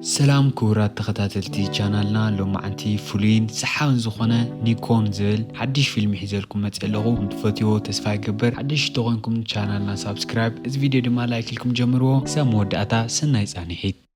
سلام كورات تخطاتلتي چانالنا لو معنتي فولين سحاون زخونة نيكون زل حدش فيلم حيزلكم متسألغو متفتيو تسفاي قبر حدش تغنكم چانالنا سابسكرايب از فيديو دي ما لايك لكم جمرو سامود داتا سنة يساني حيت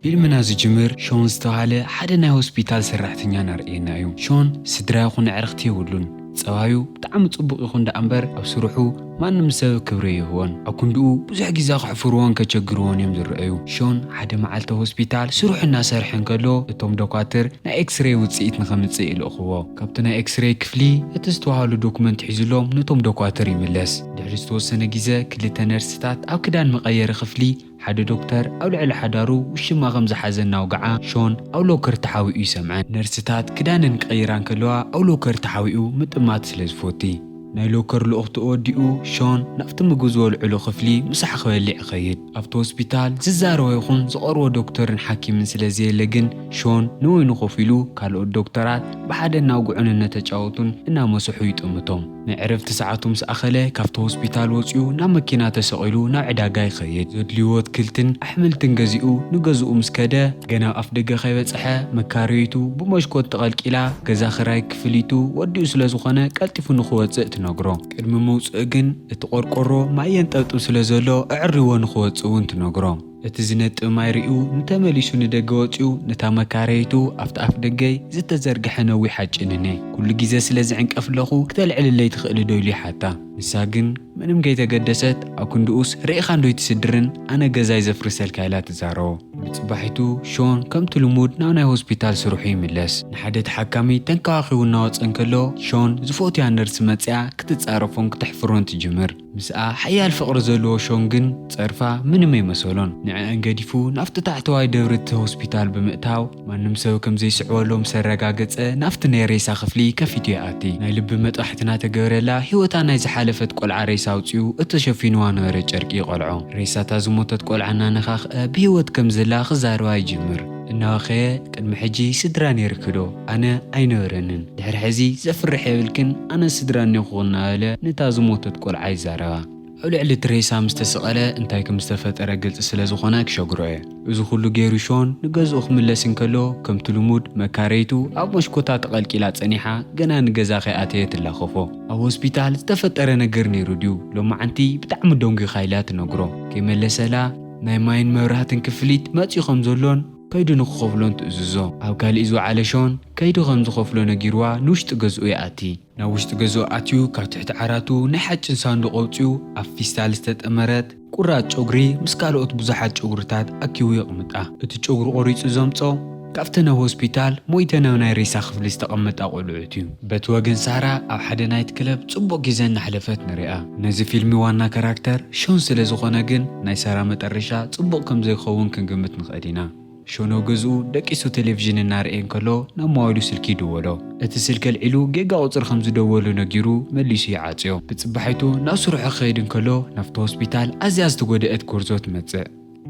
فيلمنا زجمر شون استوهاله حدا ناي هوسبيتال سرحتنيا نرئينا يوم شون سدرا يخون عرختي ولون صوايو بتعم صبق يخون دا أمبر أو سروحو ما نمساو كبري هون أو كندو بزح جزاق حفروان كتشجروان يوم درأيو شون حدا معالته هوسبيتال سروح الناس رحن كلو اتوم دوكاتر نا اكس راي وتسيت نخمتسي الأخوة كابتنا اكس راي كفلي اتستوهالو دوكمنت حيزلوم نتوم دوكاتر يملس دعرستو سنة جزا كلتا نرستات أو كدان مغير خفلي حدا دكتور أو لعل حدارو وشما غمز حزننا وقعا شون أو لو كرتحاويو سمعان نرستات كدان نقيران كلوا أو لو كرتحاويو متأمات سلزفوتي ناي لوكر لأختو ديو شون نفت مجوزو العلو خفلي مسح خوالي عخيد أفتو هوسبيتال ززارو يخون زقرو دكتور حكيم سلازي لجن شون نوي نخفيلو كالو الدكتورات بحدا ناوقعون النتجاوتون إنا مسحو يتأمتهم نعرف تسعاتهم سأخله كافتو هوسبيتال وصيو نا مكينة تسقيلو نا عداقاي خيد زدليوات كلتن أحمل تنجزئو نجزئو مسكدا جنا أفدقة خيبت صحة مكاريتو بمشكوت تقلق إلى جزا خراي كفليتو وديو سلازوخانة كالتفو نخوات نقرأ كلمة موسقن اتقرقرو ما ينتقطو سلازلو اعريو نخواتو انت نقرأ اتزنت ما يريو نتمليسو ندقوتيو نتا مكاريتو أف دقاي زت زرقح نوي حاجنني كل جيزة سلازعنك أفلخو كتلعل اللي تخقل دويلي حتى نساقن منم جاي تقدست أو كندوس ريخان دوي تسدرن أنا جزاي زفرس الكايلات زارو بتصبحيتو شون كم تلمود نانا هوسبيتال سروحي ملس نحدد حكامي تنكاخي وناوص انكلو شون زفوتي عن نرس متسع كتتصارفون كتحفرون تجمر مساء حيال فقر زلو شونجن تصرفا منم يمسولون نعان قديفو نافت تحتواي دورت هوسبيتال بمقتاو ما نمسو كم زي سعولو مسرقاقت نافت نيريسا خفلي كفيتو ياتي ناي لب مطاحتنا تقورلا هيوتانا يزحالفت قلع ريسا وطيو اتشفينوا نوري جرقي قلعو ريسا تازموتت قلعنا نخاخ بهيوت كم زلا خزاروا يجمر إنه خيه قد محجي سدراني ركدو أنا أينورنن دحر حزي زفر حيبلكن أنا سدراني خونا له نتازموتت قلع زاروا أولي على تريسا مستسقلة انتاي كمستفت أرقلت سلازوخوناك شاقروه إذو خلو جيروشون نقازو خملسين كلو كم تلمود مكاريتو أو مشكوتات قلقيلات سنيحة قنا نقازاخي آتيت اللي خفو أو هوسبيتال استفت أرى نقرني روديو لو ما عنتي بتعمل دونجي خايلات نقرو كي ملسلا ناي ماين مورهاتن كفليت ماتي خمزولون كيدو نخفلون تأززو أو كالي إزو علشون كيدو خمزو خفلون جيروا نوش تقزو يأتي نوش تقزو أتيو كاو تحت عراتو نحاج إنسان دقوتيو أفيستال استتأمرت قرات شوغري مسكالو أتبزحات شوغرتات أكيو يقمتا اتشوغر قريت زمتو كافتنا هوسبيتال مويتنا وناي ريسا خفل استقمت أقولعتيو بتواجن سارة أو حدا نايت كلب صبو جيزان نحلفت نرئة نازي فيلمي وانا كاركتر شون سلازوخونا جن ناي سارة متقرشا صبو كم زي خوون كنقمت نخدينا شونو جزو دكيسو تلفزيون نارئين كلو نموالو سلكي دوولو اتسلك العلو جيجا اوصر خمز دوولو نجيرو مليسو يعاتيو بتصبحيتو ناسو روح خيدن كلو نفتو هوسبيتال أزياز تقودئت كورزوت متزق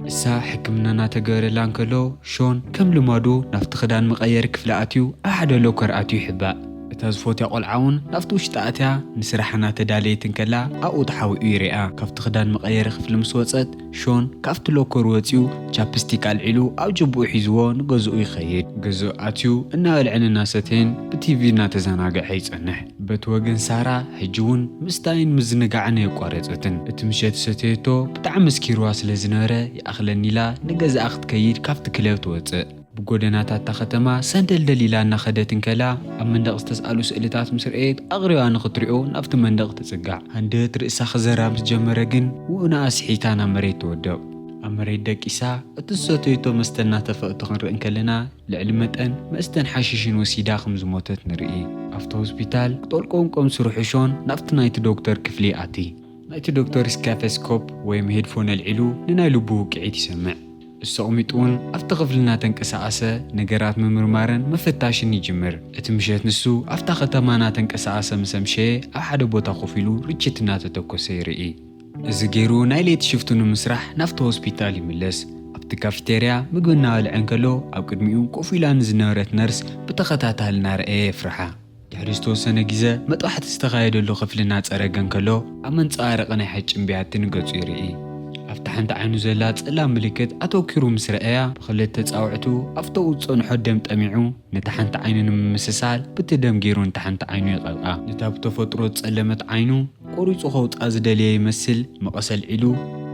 السا حكمنا تقارلان كلو شون كم لمادو نفت خدان مغير كفلاتيو أحد لوكر آتيو حباء تازفوت يقول عون نفتوش تأتيا نسرحنا تداليتن كلا أو تحاوي إيريا كافت خدان مغير خفل مسوصت شون كافت لوكر واتيو جابستيك العلو أو جبو حيزوو نقزو يخيد قزو آتيو إنا العن ناستين بتيفينا تزاناقع حيث أنح بتوغن سارة حجون مستاين مزنقع عنه يقارزتن اتمشيت ستيتو بتعمس كيرواس لزنارة يأخلني لا نقز أخت كيد كافت كلاوت واتق بقودناتات تختما سندل دليلا نخدتن كلا أم مندق استسألو سئلتات مسرئيت أغريوان نخطريو نفت مندق تسقع هندت رئيسا خزرام تجمرقن ونا أسحيتانا مريت ودو أمريت داك إسا اتسوتيتو مستنا تفقتو نرئن كلنا لعلمتن مستن حاششين وسيدا خمز موتت نرئي أفتو هوسبيتال طولكم كم سروحشون نفت نايت دكتور كفلي آتي نايت دكتور سكافسكوب ويم هيدفون العلو ننايلو بوك عيد يسمع السقميتون أفتغفلنا تنكساسة نجارات ممرمارن مفتاشن يجمر اتمشيت نسو أفتختمانا تنكساسة مسمشي أحد بوتا خفيلو ريتشتنا تتوكو سيرئي إذا جيرو نايليت شفتون مسرح نفتو هوسبيتال يملس ኣብቲ ካፍቴርያ ምግቢ እናበልዐ እንከሎ ኣብ ቅድሚኡ ኮፍ ኢላ ንዝነበረት ነርስ ብተኸታታሊ እናረአየ የፍርሓ። ድሕሪ ዝተወሰነ ግዜ መጥባሕቲ ዝተኻየደሉ ክፍሊ እናፀረገ እንከሎ ኣብ መንፀባረቂ ናይ ሓጭን ቢያቲ ንገፁ ይርኢ። ኣብቲ ሓንቲ ዓይኑ ዘላ ፀላም ምልክት ኣተወኪሩ ምስ ረአያ ብክልተ ፃውዕቱ ኣፍቶ ፀንሖ ደም ጠሚዑ ነታ ሓንቲ ዓይኑ ንምምስሳል ብቲ ደም ገይሩ ነታ ሓንቲ ዓይኑ ይቐብኣ። ነታ ብተፈጥሮ ፀለመት ዓይኑ ቆሪፁ ከውፃ ዝደልየ ይመስል መቐሰል ዒሉ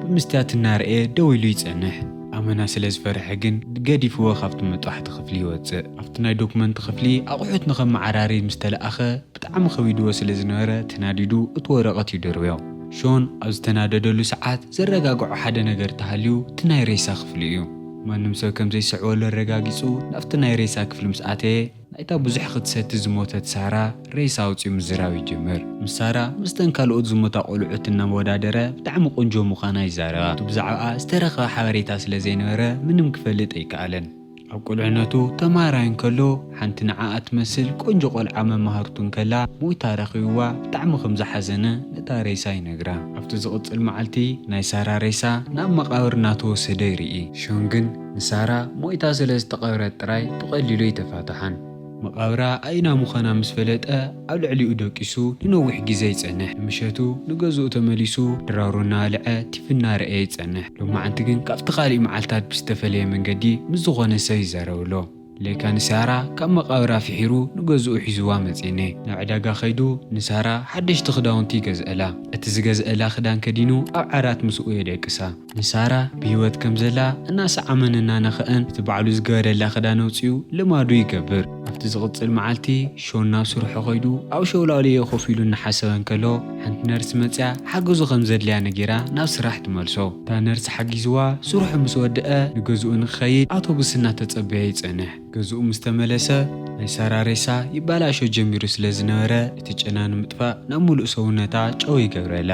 ብምስትያት እናርአየ ደው ኢሉ ይፀንሕ። ኣመና ስለ ዝፈርሐ ግን ገዲፍዎ ካብቲ መጥባሕቲ ክፍሊ ይወፅእ። ኣብቲ ናይ ዶክመንት ክፍሊ ኣቑሑት ንኸመዓራሪ ምስ ተለኣኸ ብጣዕሚ ከቢድዎ ስለ ዝነበረ ተናዲዱ እቲ ወረቐት ይደርብዮ። ሾን ኣብ ዝተናደደሉ ሰዓት ዘረጋግዖ ሓደ ነገር ተሃልዩ እቲ ናይ ሬሳ ክፍሊ እዩ። ማንም ሰብ ከም ዘይስዕወሉ ኣረጋጊፁ ናብቲ ናይ ሬሳ ክፍሊ ምስ ኣተየ ናይታ ብዙሕ ክትሰቲ ዝሞተት ሳራ ሬሳ ኣውፅኡ ምዝራብ ይጅምር። ምስ ሳራ ምስተን ካልኦት ዝሞታ ቆልዑት እናመወዳደረ ብጣዕሚ ቆንጆ ምዃና ይዛረባ። ብዛዕባ ዝተረኸበ ሓበሬታ ስለ ዘይነበረ ምንም ክፈልጥ ኣይከኣለን። ኣብ ቁልዕነቱ ተማሃራይ እንከሎ ሓንቲ ንዓኣ ትመስል ቆንጆ ቆልዓ መማሃርቱ እንከላ ሞይታ ረኺብዋ ብጣዕሚ ከም ዝሓዘነ ነታ ሬሳ ይነግራ። ኣብቲ ዝቕፅል መዓልቲ ናይ ሳራ ሬሳ ናብ መቃብር እናተወሰደ ይርኢ። ሾን ግን ንሳራ ሞይታ ስለ ዝተቐብረት ጥራይ ብቐሊሉ ይተፋትሓን። መቃብራ ኣይና ምዃና ምስ ፈለጠ ኣብ ልዕሊኡ ደቂሱ ንነዊሕ ግዜ ይጸንሕ። ንምሸቱ ንገዝኡ ተመሊሱ ድራሩ እናበልዐ ቲቪ እናረአየ ይጸንሕ። ሎማዓንቲ ግን ካብቲ ካሊእ መዓልታት ብዝተፈለየ መንገዲ ምስ ዝኾነ ሰብ ይዛረብሎ። ለካ ንሳራ ካብ መቃብራ ፍሒሩ ንገዝኡ ሒዝዋ መፂነ ናብ ዕዳጋ ኸይዱ ንሳራ ሓደሽቲ ክዳውንቲ ይገዝአላ። እቲ ዝገዝአላ ክዳን ከዲኑ ኣብ ዓራት ምስኡ የደቅሳ። ንሳራ ብሂወት ከም ዘላ እናሰዓመን እናነኽአን እቲ ባዕሉ ዝገበረላ ክዳን ኣውፅኡ ልማዱ ይገብር። ኣብቲ ዝቕፅል መዓልቲ ሾን ናብ ስርሑ ኸይዱ ኣብ ሸውላልየ ኮፍ ኢሉ እናሓሰበ እንከሎ ሓንቲ ነርስ መፅያ ሓገዙ ከም ዘድልያ ነጊራ ናብ ስራሕ ትመልሶ። እታ ነርስ ሓጊዝዋ ስርሑ ምስ ወድአ ንገዝኡ ንክኸይድ ኣውቶቡስ እናተፀበየ ይፀንሕ። ገዝኡ ምስ ተመለሰ ናይ ሳራ ሬሳ ይባላሾ ጀሚሩ ስለ ዝነበረ እቲ ጨና ንምጥፋእ ናብ ሙሉእ ሰውነታ ጨው ይገብረላ።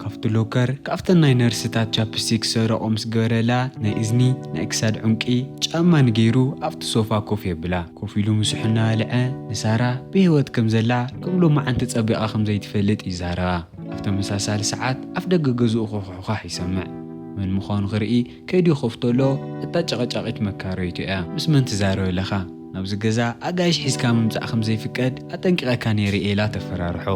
ካብቲ ሎከር ካብተን ናይ ነርስታት ቻፕስቲክ ሰረቆ ምስ ገበረላ ናይ እዝኒ ናይ ክሳድ ዕንቂ ጫማ ንገይሩ ኣብቲ ሶፋ ኮፍ የብላ። ኮፍ ኢሉ ምስሑ እናበልዐ ንሳራ ብሂወት ከም ዘላ ከም ሎማዓንቲ ፀቢቓ ከም ዘይትፈልጥ ይዛረባ። ኣብ ተመሳሳሊ ሰዓት ኣፍ ደገ ገዝኡ ክኹሕኳሕ ይሰምዕ። መን ምዃኑ ክርኢ ከይዱ ይኸፍተሎ እታ ጨቐጫቂት መካረይቱ እያ። ምስ መን ትዛረብ ኣለኻ? ናብዚ ገዛ ኣጋይሽ ሒዝካ ምምፃእ ከም ዘይፍቀድ ኣጠንቂቐካ ነይረ ኢላ ተፈራርሖ።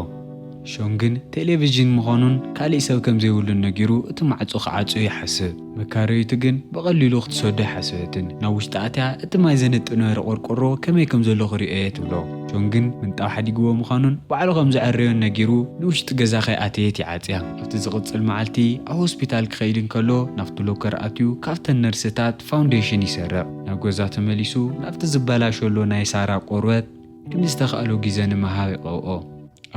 ሾን ግን ቴሌቪዥን ምዃኑን ካሊእ ሰብ ከም ዘይብሉን ነጊሩ እቲ ማዕፆ ክዓፁ ይሓስብ። መካረይቱ ግን ብቐሊሉ ክትሰዶ ኣይሓሰበትን። ናብ ውሽጢ ኣትያ እቲ ማይ ዘነጥብ ነበረ ቆርቆሮ ከመይ ከም ዘሎ ክሪኦ እየ ትብሎ። ሾን ግን ምንጣብ ሓዲግዎ ምዃኑን ባዕሉ ከም ዝዕረዮን ነጊሩ ንውሽጢ ገዛ ከይኣተየት ይዓፅያ። ኣብቲ ዝቕፅል መዓልቲ ኣብ ሆስፒታል ክኸይድ እንከሎ ናብቲ ሎከር ኣትዩ ካብተን ነርስታት ፋውንዴሽን ይሰርቕ። ናብ ገዛ ተመሊሱ ናብቲ ዝበላሸሎ ናይ ሳራ ቆርበት ንምዝተኻእሎ ግዜ ንምሃብ ይቐብኦ።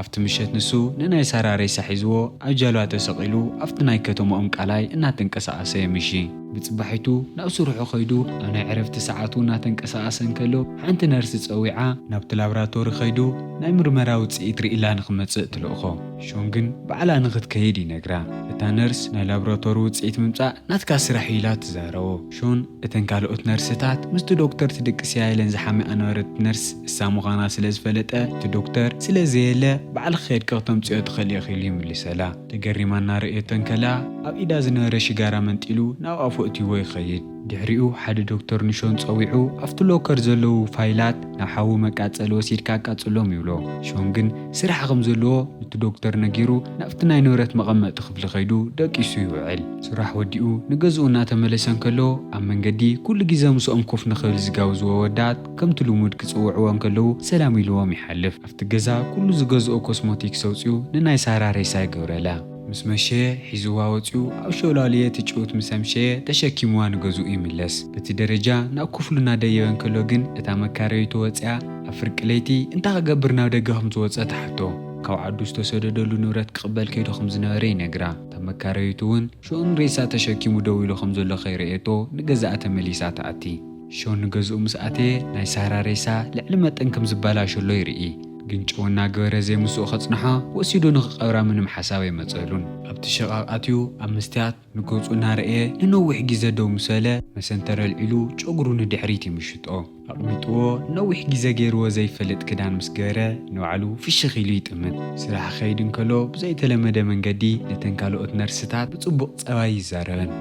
ኣብቲ ምሸት ንሱ ንናይ ሳራ ሬሳ ሒዝዎ ኣብ ጃልባ ተሰቒሉ ኣብቲ ናይ ከተማኦም ቃላይ እናተንቀሳቐሰ የምሺ። ብፅባሒቱ ናብ ስርሑ ኸይዱ ኣብ ናይ ዕረፍቲ ሰዓቱ እናተንቀሳቐሰ እንከሎ ሓንቲ ነርሲ ፀዊዓ ናብቲ ላብራቶሪ ኸይዱ ናይ ምርመራ ውፅኢት ርኢላ ንኽመፅእ ትልእኾ። ሾን ግን ባዕላ ንኽትከይድ ይነግራ። እታ ነርስ ናይ ላብራቶሪ ውፅኢት ምምፃእ ናትካ ስራሕ ኢላ ትዛረቦ። ሾን እተን ካልኦት ነርስታት ምስቲ ዶክተር ትድቅስ ያይለን ዝሓሚኣ ነበረት ነርስ እሳ ምዃና ስለ ዝፈለጠ እቲ ዶክተር ስለ ዘየለ ባዕል ክኸድካ ክተምፅኦ ትኽእል ኢሉ ይምልሰላ። ተገሪማ እናርአየቶ እንከላ ኣብ ኢዳ ዝነበረ ሽጋራ መንጢሉ ናብ ኣፉ እትይዎ ይኸይድ። ድሕሪኡ ሓደ ዶክተር ንሾን ፀዊዑ ኣብቲ ሎከር ዘለዉ ፋይላት ናብ ሓዊ መቃፀሊ ወሲድካ ኣቃፅሎም ይብሎ። ሾን ግን ስራሕ ከም ዘለዎ ነቲ ዶክተር ነጊሩ ናብቲ ናይ ንብረት መቐመጢ ክፍሊ ኸይዱ ደቂሱ ይውዕል። ስራሕ ወዲኡ ንገዝኡ እናተመለሰ እንከሎ ኣብ መንገዲ ኩሉ ግዜ ምስኦም ኮፍ ንኽብል ዝጋብዝዎ ወዳት ከምቲ ልሙድ ክፅውዕዎም ከለዉ ሰላም ኢልዎም ይሓልፍ። ኣብቲ ገዛ ኩሉ ዝገዝኦ ኮስሞቲክስ ኣውፅኡ ንናይ ሳራ ሬሳ ይገብረላ። ምስ መሸ ሒዝዋ ወፂኡ ኣብ ሸውላልየ ትጭውት ምስ ኣምሸየ ተሸኪምዋ ንገዝኡ ይምለስ። በቲ ደረጃ ናብ ክፍሉ እናደየበ እንከሎ ግን እታ መካረይቱ ወፅያ ኣብ ፍርቂ ለይቲ እንታይ ክገብር ናብ ደገ ከም ዝወፀ ተሓቶ። ካብ ዓዱ ዝተሰደደሉ ንብረት ክቕበል ከይዱ ከም ዝነበረ ይነግራ። እታ መካረይቱ እውን ሾን ሬሳ ተሸኪሙ ደው ኢሉ ከም ዘሎ ኸይርአየቶ ንገዛኣ ተመሊሳ ተኣቲ። ሾን ንገዝኡ ምስ ኣተየ ናይ ሳራ ሬሳ ልዕሊ መጠን ከም ዝበላሸሎ ይርኢ። ግን ጨው እናገበረ ዘይምስኡ ኸፅንሖ ወሲዱ ንኽቐብራ ምንም ሓሳብ ኣይመፀሉን። ኣብቲ ሸቓቕ ኣብ መስትያት ንገፁ እናርአየ ንነዊሕ ግዜ ደው ምስ በለ መሰንተረ ኣልዒሉ ጨጉሩ ንድሕሪት ይምሽጦ። ኣቕሚጥዎ ነዊሕ ግዜ ገይርዎ ዘይፈልጥ ክዳን ምስ ገበረ ንባዕሉ ፍሽኽ ኢሉ ይጥምት። ስራሕ ኸይድ እንከሎ ብዘይተለመደ መንገዲ ነተን ካልኦት ነርስታት ብፅቡቕ ፀባይ ይዛረበን።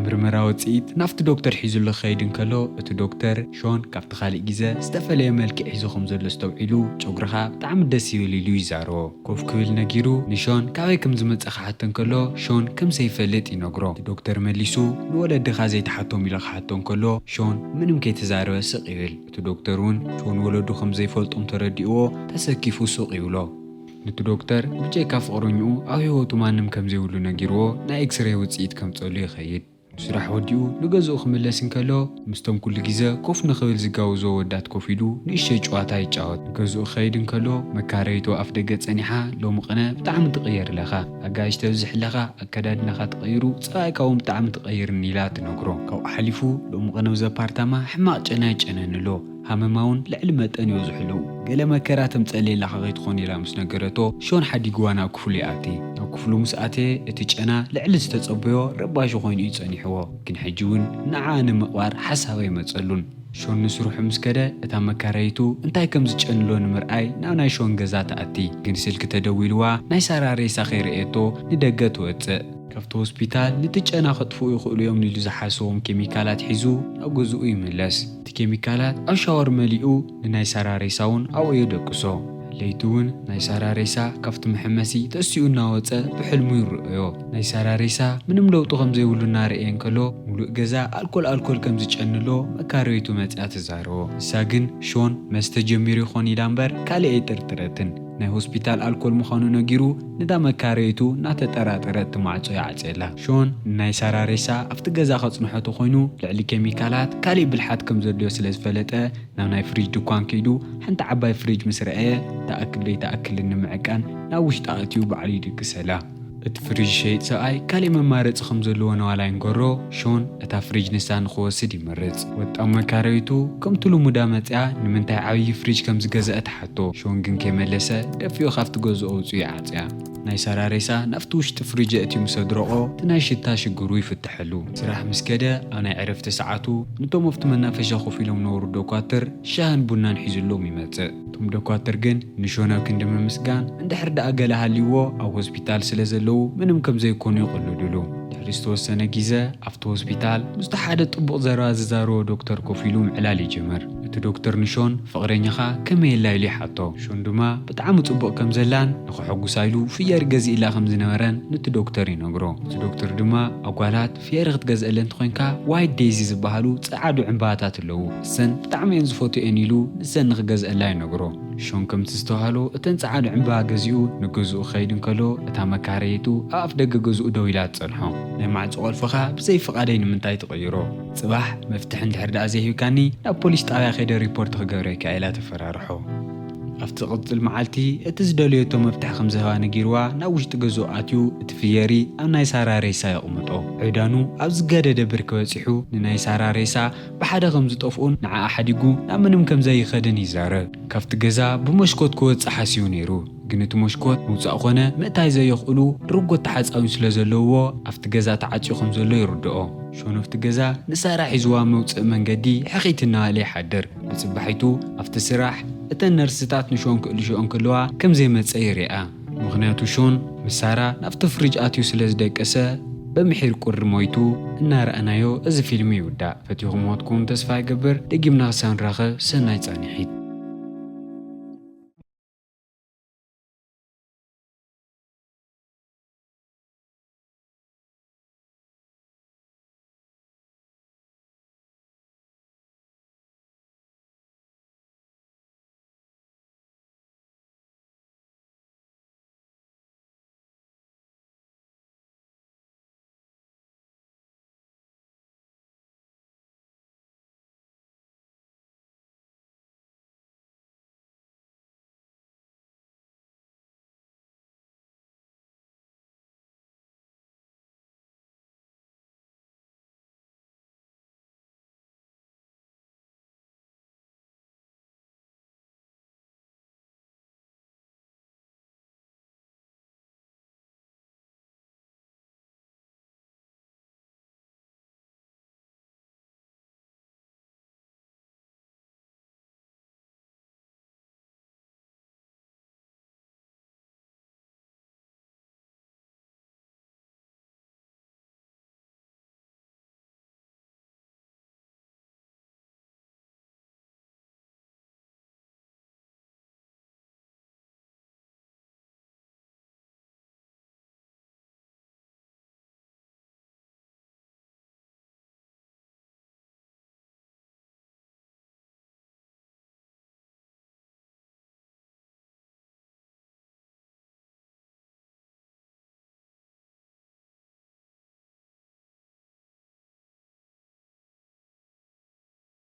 ምርመራ ውፅኢት ናፍቲ ዶክተር ሒዙሉ ኸይድ እንከሎ እቲ ዶክተር ሾን ካብቲ ካልእ ግዜ ዝተፈለየ መልክዕ ሒዙ ከም ዘሎ ዝተውዒሉ ጨጉርኻ ብጣዕሚ ደስ ይብል ኢሉ ይዛረቦ ኮፍ ክብል ነጊሩ ንሾን ካበይ ከም ዝመፀ ክሓቶ እንከሎ ሾን ከም ዘይፈልጥ ይነግሮ እቲ ዶክተር መሊሱ ንወለድኻ ዘይተሓቶም ኢሉ ክሓቶ እንከሎ ሾን ምንም ከይተዛረበ ስቕ ይብል እቲ ዶክተር እውን ሾን ወለዱ ከም ዘይፈልጦም ተረዲእዎ ተሰኪፉ ሱቕ ይብሎ ነቲ ዶክተር ብጀካ ፍቅረኝኡ ኣብ ህይወቱ ማንም ከም ዘይብሉ ነጊርዎ ናይ ኤክስሬይ ውፅኢት ከምፀሉ ይኸይድ ስራሕ ወዲኡ ንገዝኡ ክምለስ እንከሎ ምስቶም ኩሉ ግዜ ኮፍ ንኽብል ዝጋውዞ ወዳት ኮፍ ኢሉ ንእሽተይ ጨዋታ ይጫወት ንገዝኡ ኸይድ እንከሎ መካረይቱ ኣፍ ደገ ፀኒሓ ሎሚ ቅነ ብጣዕሚ ትቕየር ኣለኻ ኣጋይሽ ተብዝሕ ኣለኻ ኣከዳድናኻ ተቐይሩ ፀባይካ እውን ብጣዕሚ ትቐይርኒ ኢላ ትነግሮ ካብኡ ሓሊፉ ሎሚ ቅነ ብዚ ኣፓርታማ ሕማቕ ጨና ይጨነንሎ ሃመማውን ልዕሊ መጠን ይወዝሕሉ ገለ መከራ ተምፀለየላ ከይትኾን ኢላ ምስ ነገረቶ ሾን ሓዲግዋ ናብ ክፍሉ ይኣቲ ናብ ክፍሉ ምስ ኣተየ እቲ ጨና ልዕሊ ዝተፀበዮ ረባሹ ኮይኑ ይፀኒሕዎ ግን ሕጂ እውን ንዓ ንምቕባር ሓሳብ ኣይመፀሉን ሾን ንስርሑ ምስ ከደ እታ መካረይቱ እንታይ ከም ዝጨንሎ ንምርኣይ ናብ ናይ ሾን ገዛ ተኣቲ ግን ስልኪ ተደዊልዋ ናይ ሳራ ሬሳ ከይርአየቶ ንደገ ትወፅእ ካብቲ ሆስፒታል ነቲ ጨና ከጥፍኡ ይኽእሉ እዮም ኢሉ ዝሓስቦም ኬሚካላት ሒዙ ናብ ገዝኡ ይምለስ እቲ ኬሚካላት ኣብ ሻወር መሊኡ ንናይ ሳራ ሬሳ እውን ኣብኡ የደቅሶ ለይቲ እውን ናይ ሳራ ሬሳ ካብቲ መሐመሲ ተእሲኡ እናወፀ ብሕልሙ ይርአዮ ናይ ሳራ ሬሳ ምንም ለውጡ ከም ዘይብሉ እናርአየ እንከሎ ሙሉእ ገዛ ኣልኮል ከም ዝጨንሎ መካረይቱ መፅያ ትዛረቦ ንሳ ግን ሾን መስተ ጀሚሩ ይኾን ኢላ እምበር ካልእ ኣይጥርጥረትን ናይ ሆስፒታል ኣልኮል ምዃኑ ነጊሩ ንዳ መካረይቱ እናተጠራጠረት ማዕጾ ይዓፀላ ሾን ናይ ሳራ ሬሳ ኣብቲ ገዛ ከጽንሖቶ ኮይኑ ልዕሊ ኬሚካላት ካልእ ብልሓት ከም ዘድልዮ ስለ ዝፈለጠ ናብ ናይ ፍሪጅ ድኳን ከይዱ ሓንቲ ዓባይ ፍሪጅ ምስ ረአየ ተኣክል ዘይተኣክል ንምዕቃን ናብ ውሽጢ ኣትዩ ባዕሉ ይድግሰላ እቲ ፍሪጅ ሸይጥ ሰብኣይ ካልእ መማረፂ ከም ዘለዎ ነዋላይ እንገሮ ሾን እታ ፍሪጅ ንሳ ንክወስድ ይመርፅ ወጣም መካረይቱ ከምቲ ልሙዳ መፅያ ንምንታይ ዓብዪ ፍሪጅ ከም ዝገዝአ ተሓቶ ሾን ግን ከይመለሰ ደፊኡ ካብቲ ገዝኦ ኣውፅኡ ይዓፅያ ናይ ሳራ ሬሳ ናብቲ ውሽጢ ፍሪጅ እትዩ ምስ ኣድረቆ እቲ ናይ ሽታ ሽግሩ ይፍትሐሉ ስራሕ ምስ ከደ ኣብ ናይ ዕረፍቲ ሰዓቱ ነቶም ኣብቲ መናፈሻ ኮፍ ኢሎም ዝነበሩ ደኳትር ሻህን ቡናን ሒዙሎም ይመፅእ እቶም ደኳትር ግን ንሾን ኣብ ክንዲ ምምስጋን እንድሕር ደኣ ገለ ሃልይዎ ኣብ ሆስፒታል ስለ ዘለው ምንም ከም ዘይኮኑ ይቕልድሉ ድሕሪ ዝተወሰነ ግዜ ኣብቲ ሆስፒታል ምስቲ ሓደ ጥቡቕ ዘረባ ዝዛረቦ ዶክተር ኮፍ ኢሉ ምዕላል ይጅምር እቲ ዶክተር ንሾን ፍቕረኛኻ ከመይ የላ ኢሉ ይሓቶ ሾን ድማ ብጣዕሚ ፅቡቕ ከም ዘላን ንኽሐጉሳ ኢሉ ፍየር ገዚእላ ከም ዝነበረን ነቲ ዶክተር ይነግሮ እቲ ዶክተር ድማ ኣጓላት ፍየር ክትገዝአለን እንተኮይንካ ዋይት ዴይዚ ዝበሃሉ ፃዓዱ ዕምባባታት ኣለዉ እሰን ብጣዕሚ እየን ዝፈትየን ኢሉ ንሰን ንኽገዝአላ ይነግሮ ሾን ከምቲ ዝተባሃሉ እተን ፃዓዱ ዕምባባ ገዚኡ ንገዝኡ ኸይድ እንከሎ እታ መካረይቱ ኣብ ኣፍ ደገ ገዝኡ ደው ኢላ ትፀንሖ ናይ ማዕፆ ቆልፍኻ ብዘይፍቓደይ ንምንታይ ትቕይሮ ፅባሕ መፍትሒ እንድሕር ደኣ ዘይሂብካኒ ናብ ፖሊስ ጣብያ ከይደ ሪፖርት ክገብረካ ኢላ ተፈራርሖ ኣብቲ ቅፅል መዓልቲ እቲ ዝደልየቶ መፍትሒ ከም ዝህባ ነጊርዋ ናብ ውሽጢ ገዝኡ ኣትዩ እቲ ፍየሪ ኣብ ናይ ሳራ ሬሳ የቕምጦ ዕዳኑ ኣብ ዝገደደ ብርኪ በፂሑ ንናይ ሳራ ሬሳ ብሓደ ከም ዝጠፍኡን ንዓኣ ሓዲጉ ናብ ምንም ከም ዘይኸድን ይዛረብ ካብቲ ገዛ ብመስኮት ክወፅእ ሓሲቡ ነይሩ ግን እቲ መስኮት ምውፃእ ኮነ ምእታይ ዘይኽእሉ ርጎት ተሓፃዊ ስለ ዘለውዎ ኣብቲ ገዛ ተዓፅዩ ከም ዘሎ ይርድኦ ሾን ኣብቲ ገዛ ንሳራ ሒዝዋ መውፅእ መንገዲ ሕኺት እናበለ ይሓድር ብፅባሒቱ ኣብቲ ስራሕ እተን ነርስታት ንሾን ክእልሽኦን ከለዋ ከም ዘይመፀ ይርአ ምክንያቱ ሾን ምሳራ ናብቲ ፍሪጅ ኣትዩ ስለ ዝደቀሰ በምሒር ቁሪ ሞይቱ እናረኣናዮ እዚ ፊልም ይውዳእ ፈቲኹም ሞትኩም ተስፋ ይገብር ደጊምና ክሳብ ንራኸብ ሰናይ ፃኒሒት